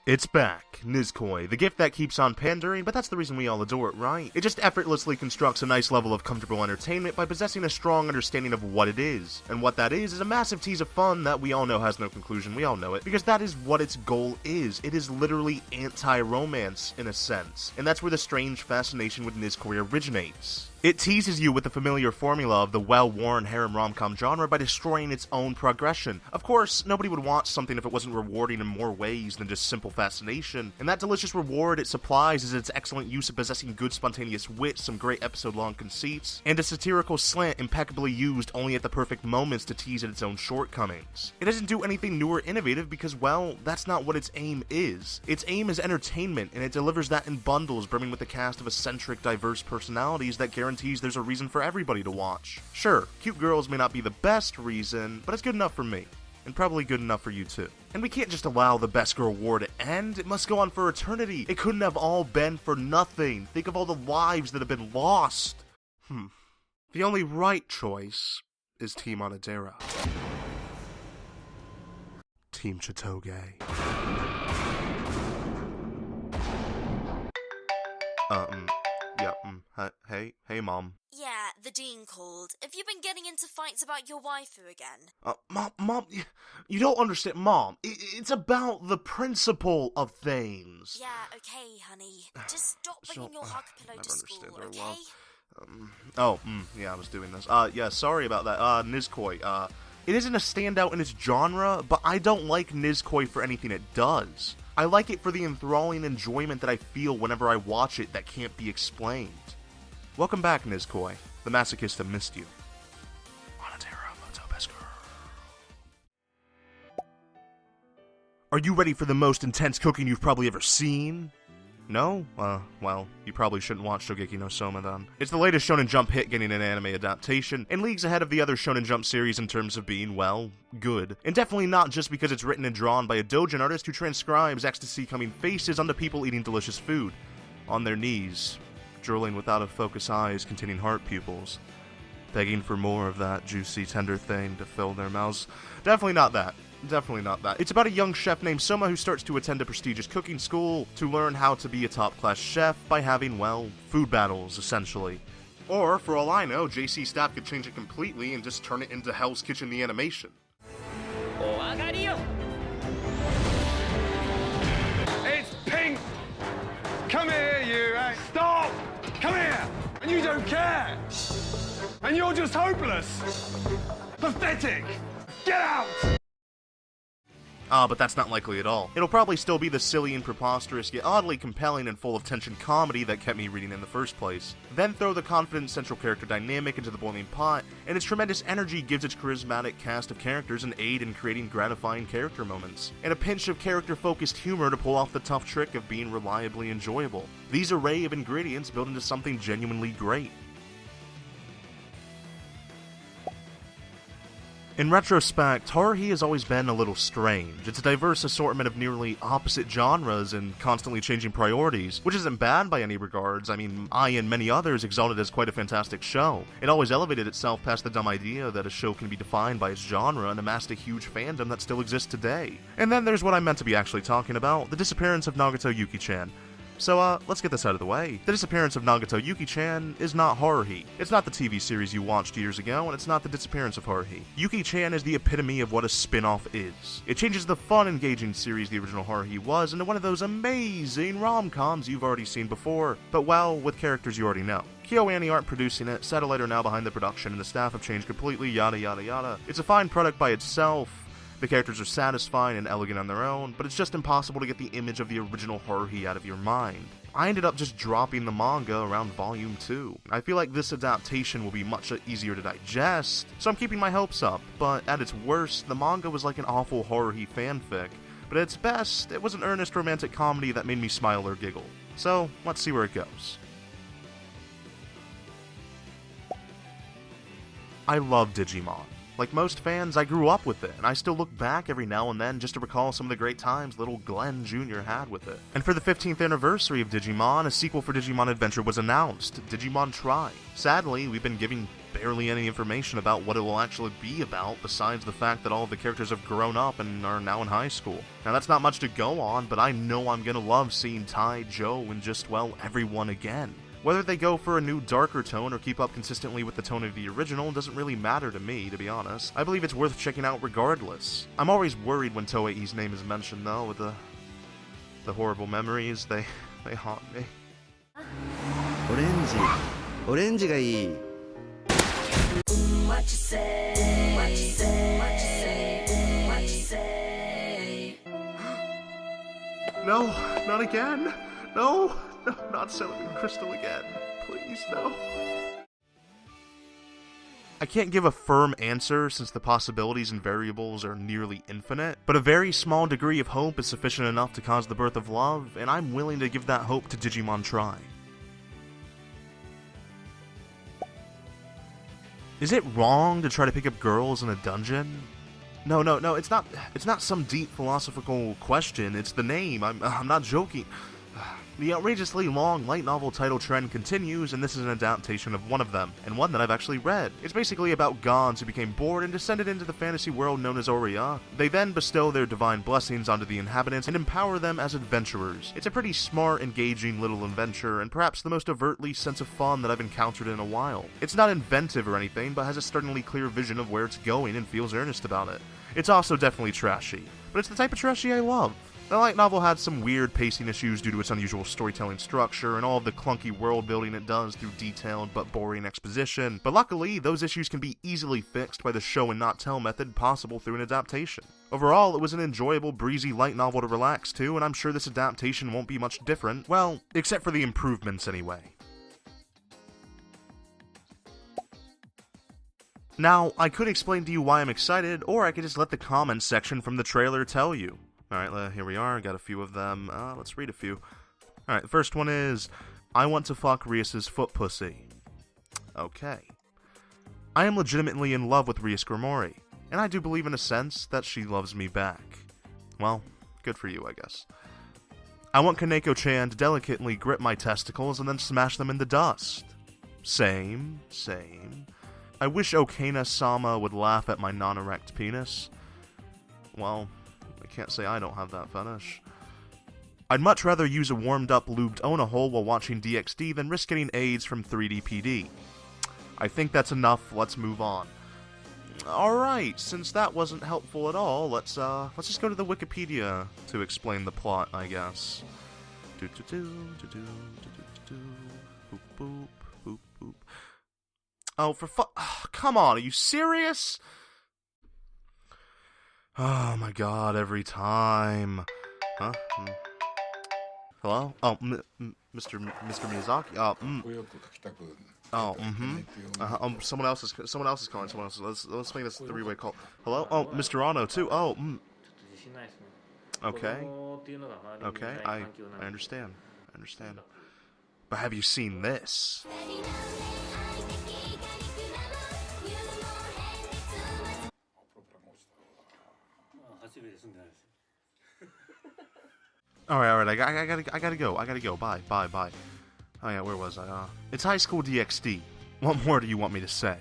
It's back, Nisekoi, the gift that keeps on pandering, but that's the reason we all adore it, right? It just effortlessly constructs a nice level of comfortable entertainment by possessing a strong understanding of what it is. And what that is a massive tease of fun that we all know has no conclusion, we all know it, because that is what its goal is. It is literally anti-romance, in a sense. And that's where the strange fascination with Nisekoi originates. It teases you with the familiar formula of the well-worn harem rom-com genre by destroying its own progression. Of course, nobody would want something if it wasn't rewarding in more ways than just simple fascination, and that delicious reward it supplies is its excellent use of possessing good spontaneous wit, some great episode-long conceits, and a satirical slant impeccably used only at the perfect moments to tease at its own shortcomings. It doesn't do anything new or innovative because, well, that's not what its aim is. Its aim is entertainment, and it delivers that in bundles brimming with a cast of eccentric, diverse personalities that guarantee there's a reason for everybody to watch. Sure, cute girls may not be the best reason, but it's good enough for me, and probably good enough for you too. And we can't just allow the best girl war to end, it must go on for eternity. It couldn't have all been for nothing. Think of all the lives that have been lost. The only right choice is Team Onodera. Team Chitoge. Hey, Mom. Yeah, the Dean called. Have you been getting into fights about your waifu again? Mom, you don't understand, Mom. It's about the principle of things. Yeah, okay, honey. Just stop bringing your hug pillow to school, okay? Yeah, I was doing this. Yeah, sorry about that. Nisekoi, it isn't a standout in its genre, but I don't like Nisekoi for anything it does. I like it for the enthralling enjoyment that I feel whenever I watch it that can't be explained. Welcome back, Nisekoi. The masochist have missed you. Onodera, Moto best girl. Are you ready for the most intense cooking you've probably ever seen? No? Well, you probably shouldn't watch Shogeki no Soma then. It's the latest Shonen Jump hit getting an anime adaptation, and leagues ahead of the other Shonen Jump series in terms of being, well, good. And definitely not just because it's written and drawn by a doujin artist who transcribes ecstasy-coming faces onto people eating delicious food. On their knees, drooling with out-of-focus eyes containing heart pupils, begging for more of that juicy, tender thing to fill their mouths. Definitely not that. Definitely not that. It's about a young chef named Soma who starts to attend a prestigious cooking school to learn how to be a top-class chef by having, well, food battles, essentially. Or, for all I know, JC staff could change it completely and just turn it into Hell's Kitchen the animation. It's pink! Come here, you! Stop! Come here! And you don't care! And you're just hopeless! Pathetic! Get out! But that's not likely at all. It'll probably still be the silly and preposterous, yet oddly compelling and full of tension comedy that kept me reading in the first place. Then throw the confident central character dynamic into the boiling pot, and its tremendous energy gives its charismatic cast of characters an aid in creating gratifying character moments, and a pinch of character-focused humor to pull off the tough trick of being reliably enjoyable. These array of ingredients build into something genuinely great. In retrospect, Haruhi has always been a little strange. It's a diverse assortment of nearly opposite genres and constantly changing priorities, which isn't bad by any regards. I mean, I and many others exalted it as quite a fantastic show. It always elevated itself past the dumb idea that a show can be defined by its genre and amassed a huge fandom that still exists today. And then there's what I'm meant to be actually talking about, the disappearance of Nagato Yuki-chan. So, let's get this out of the way. The disappearance of Nagato Yuki-chan is not Haruhi. It's not the TV series you watched years ago, and it's not the disappearance of Haruhi. Yuki-chan is the epitome of what a spin-off is. It changes the fun, engaging series the original Haruhi was into one of those amazing rom-coms you've already seen before, but well, with characters you already know. KyoAni aren't producing it, Satellite are now behind the production, and the staff have changed completely, yada yada yada. It's a fine product by itself. The characters are satisfying and elegant on their own, but it's just impossible to get the image of the original Haruhi out of your mind. I ended up just dropping the manga around volume 2. I feel like this adaptation will be much easier to digest, so I'm keeping my hopes up, but at its worst, the manga was like an awful Haruhi fanfic, but at its best, it was an earnest romantic comedy that made me smile or giggle. So, let's see where it goes. I love Digimon. Like most fans, I grew up with it, and I still look back every now and then just to recall some of the great times little Glenn Jr. had with it. And for the 15th anniversary of Digimon, a sequel for Digimon Adventure was announced, Digimon Tri. Sadly, we've been giving barely any information about what it will actually be about, besides the fact that all of the characters have grown up and are now in high school. Now that's not much to go on, but I know I'm gonna love seeing Tai, Joe, and just, well, everyone again. Whether they go for a new darker tone or keep up consistently with the tone of the original doesn't really matter to me, to be honest. I believe it's worth checking out regardless. I'm always worried when Toei's name is mentioned though, with the horrible memories, they haunt me. オレンジがいい What you say? What you say? What you say? What you say? No, not again. No, not Cinnamon Crystal again. Please, no. I can't give a firm answer since the possibilities and variables are nearly infinite, but a very small degree of hope is sufficient enough to cause the birth of love, and I'm willing to give that hope to Digimon Tri. Is it wrong to try to pick up girls in a dungeon? No, it's not some deep philosophical question, it's the name, I'm not joking. The outrageously long light novel title trend continues, and this is an adaptation of one of them, and one that I've actually read. It's basically about gods who became bored and descended into the fantasy world known as Oria. They then bestow their divine blessings onto the inhabitants and empower them as adventurers. It's a pretty smart, engaging little adventure, and perhaps the most overtly sense of fun that I've encountered in a while. It's not inventive or anything, but has a startlingly clear vision of where it's going and feels earnest about it. It's also definitely trashy, but it's the type of trashy I love. The light novel had some weird pacing issues due to its unusual storytelling structure and all of the clunky world building it does through detailed but boring exposition, but luckily those issues can be easily fixed by the show and not tell method possible through an adaptation. Overall, it was an enjoyable, breezy light novel to relax to, and I'm sure this adaptation won't be much different, well, except for the improvements anyway. Now, I could explain to you why I'm excited, or I could just let the comments section from the trailer tell you. Alright, here we are, got a few of them. Let's read a few. Alright, the first one is, I want to fuck Rias's foot pussy. Okay. I am legitimately in love with Rias Gremory, and I do believe in a sense that she loves me back. Well, good for you, I guess. I want Kaneko-chan to delicately grip my testicles and then smash them into dust. Same. I wish Okena-sama would laugh at my non-erect penis. Well, I can't say I don't have that fetish. I'd much rather use a warmed-up, lubed Onahole while watching DxD than risk getting AIDS from 3DPD. I think that's enough, let's move on. Alright, since that wasn't helpful at all, let's just go to the Wikipedia to explain the plot, I guess. Boop, boop, boop, boop. Oh, come on, are you serious? Oh my god, every time. Huh? Hello? Oh, Mr. Miyazaki? Someone else is calling. Let's make this a three-way call. Hello? Oh, Mr. Ono, too. Oh, Okay. Okay, I understand. But have you seen this? Alright, I gotta go. Bye. Oh yeah, where was I? It's High School DxD. What more do you want me to say?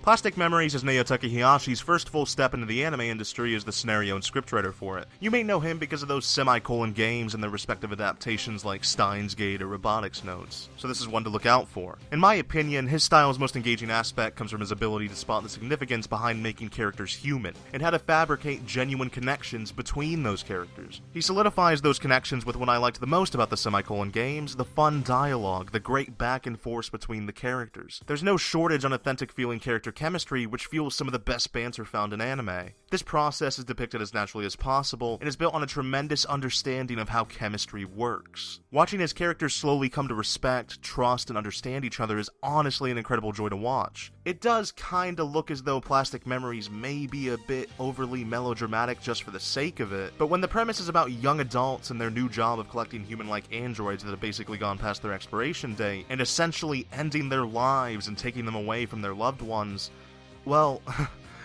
Plastic Memories is Naotaka Hayashi's first full step into the anime industry as the scenario and scriptwriter for it. You may know him because of those semicolon games and their respective adaptations like Steins Gate or Robotics Notes, so this is one to look out for. In my opinion, his style's most engaging aspect comes from his ability to spot the significance behind making characters human, and how to fabricate genuine connections between those characters. He solidifies those connections with what I liked the most about the semicolon games, the fun dialogue, the great back and forth between the characters. There's no shortage on authentic feeling character chemistry, which fuels some of the best banter found in anime. This process is depicted as naturally as possible, and is built on a tremendous understanding of how chemistry works. Watching his characters slowly come to respect, trust, and understand each other is honestly an incredible joy to watch. It does kinda look as though Plastic Memories may be a bit overly melodramatic just for the sake of it, but when the premise is about young adults and their new job of collecting human-like androids that have basically gone past their expiration date, and essentially ending their lives and taking them away from their loved ones, well,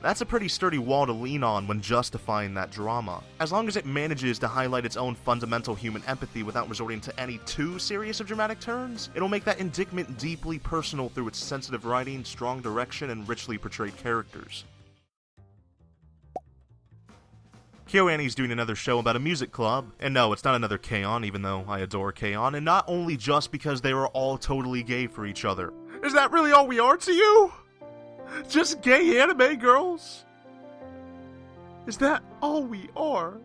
that's a pretty sturdy wall to lean on when justifying that drama. As long as it manages to highlight its own fundamental human empathy without resorting to any too serious of dramatic turns, it'll make that indictment deeply personal through its sensitive writing, strong direction, and richly portrayed characters. KyoAni's doing another show about a music club, and no, it's not another K-On, even though I adore K-On, and not only just because they were all totally gay for each other. Is that really all we are to you? Just gay anime girls? Is that all we are?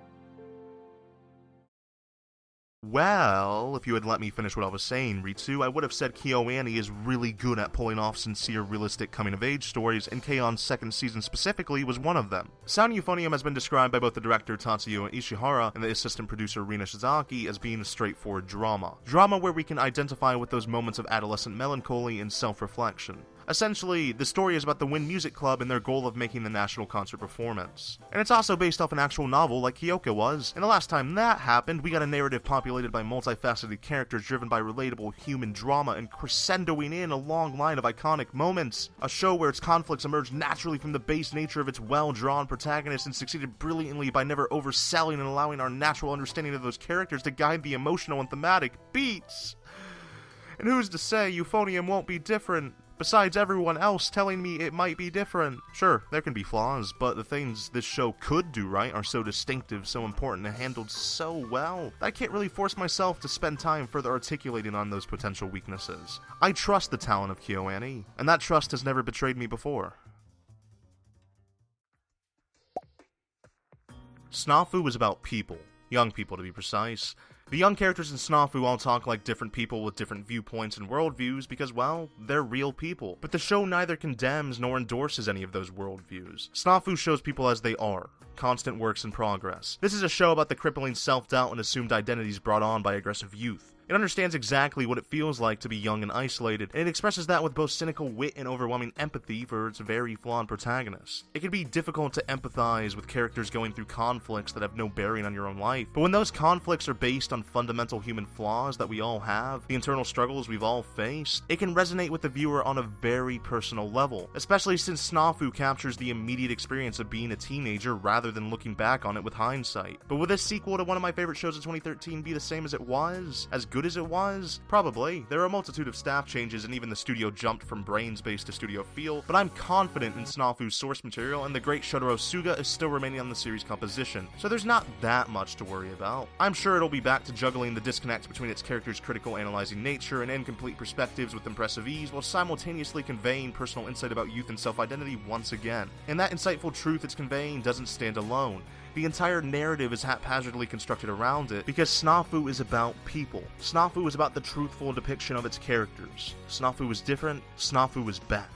Well, if you had let me finish what I was saying, Ritsu, I would have said KyoAni is really good at pulling off sincere, realistic coming-of-age stories, and K-On's second season specifically was one of them. Sound Euphonium has been described by both the director Tatsuya Ishihara and the assistant producer Rina Shizaki as being a straightforward drama. Drama where we can identify with those moments of adolescent melancholy and self-reflection. Essentially, the story is about the Wind Music Club and their goal of making the national concert performance. And it's also based off an actual novel like Kyoka was, and the last time that happened, we got a narrative populated by multifaceted characters driven by relatable human drama and crescendoing in a long line of iconic moments. A show where its conflicts emerged naturally from the base nature of its well-drawn protagonist and succeeded brilliantly by never overselling and allowing our natural understanding of those characters to guide the emotional and thematic beats. And who's to say Euphonium won't be different? Besides everyone else telling me it might be different. Sure, there can be flaws, but the things this show could do right are so distinctive, so important, and handled so well, that I can't really force myself to spend time further articulating on those potential weaknesses. I trust the talent of KyoAni, and that trust has never betrayed me before. Snafu is about people. Young people, to be precise. The young characters in Snafu all talk like different people with different viewpoints and worldviews because, well, they're real people. But the show neither condemns nor endorses any of those worldviews. Snafu shows people as they are, constant works in progress. This is a show about the crippling self-doubt and assumed identities brought on by aggressive youth. It understands exactly what it feels like to be young and isolated, and it expresses that with both cynical wit and overwhelming empathy for its very flawed protagonist. It can be difficult to empathize with characters going through conflicts that have no bearing on your own life, but when those conflicts are based on fundamental human flaws that we all have, the internal struggles we've all faced, it can resonate with the viewer on a very personal level, especially since Snafu captures the immediate experience of being a teenager rather than looking back on it with hindsight. But will this sequel to one of my favorite shows of 2013 be the same as it was? As good as it was? Probably. There are a multitude of staff changes and even the studio jumped from Brains-based to Studio Feel, but I'm confident in Snafu's source material and the great Shotaro Suga is still remaining on the series composition, so there's not that much to worry about. I'm sure it'll be back to juggling the disconnect between its characters' critical analyzing nature and incomplete perspectives with impressive ease while simultaneously conveying personal insight about youth and self-identity once again. And that insightful truth it's conveying doesn't stand alone. The entire narrative is haphazardly constructed around it because Snafu is about people. Snafu is about the truthful depiction of its characters. Snafu is different, Snafu is back.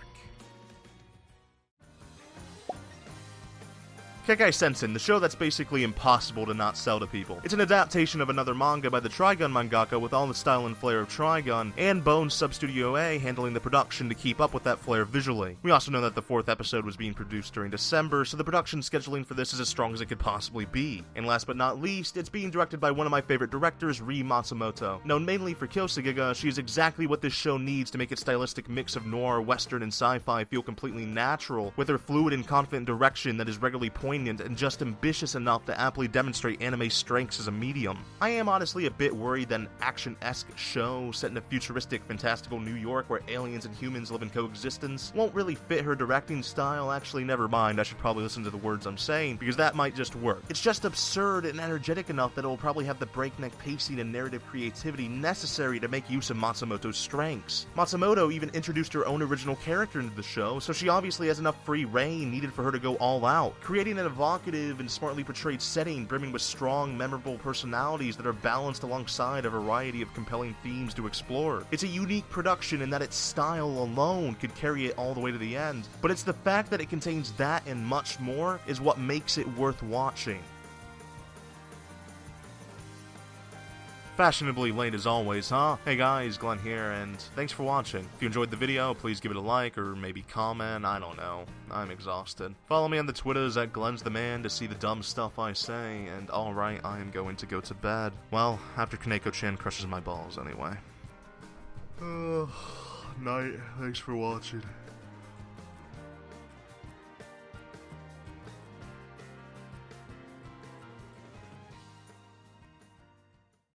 Kekai Sensen, the show that's basically impossible to not sell to people. It's an adaptation of another manga by the Trigun mangaka with all the style and flair of Trigun, and Bones Sub-Studio A handling the production to keep up with that flair visually. We also know that the 4th episode was being produced during December, so the production scheduling for this is as strong as it could possibly be. And last but not least, it's being directed by one of my favorite directors, Rie Matsumoto. Known mainly for Kyosugiga, she is exactly what this show needs to make its stylistic mix of noir, western, and sci-fi feel completely natural, with her fluid and confident direction that is regularly poignant and just ambitious enough to aptly demonstrate anime's strengths as a medium. I am honestly a bit worried that an action-esque show set in a futuristic, fantastical New York where aliens and humans live in coexistence won't really fit her directing style. Actually, never mind, I should probably listen to the words I'm saying, because that might just work. It's just absurd and energetic enough that it will probably have the breakneck pacing and narrative creativity necessary to make use of Matsumoto's strengths. Matsumoto even introduced her own original character into the show, so she obviously has enough free reign needed for her to go all out, creating an evocative and smartly portrayed setting, brimming with strong, memorable personalities that are balanced alongside a variety of compelling themes to explore. It's a unique production in that its style alone could carry it all the way to the end, but it's the fact that it contains that and much more is what makes it worth watching. Fashionably late as always, huh? Hey guys, Glenn here, and thanks for watching. If you enjoyed the video, please give it a like, or maybe comment, I don't know. I'm exhausted. Follow me on the Twitters at Glenn's the Man to see the dumb stuff I say, and alright, I am going to go to bed. Well, after Kaneko-chan crushes my balls anyway. Night, thanks for watching.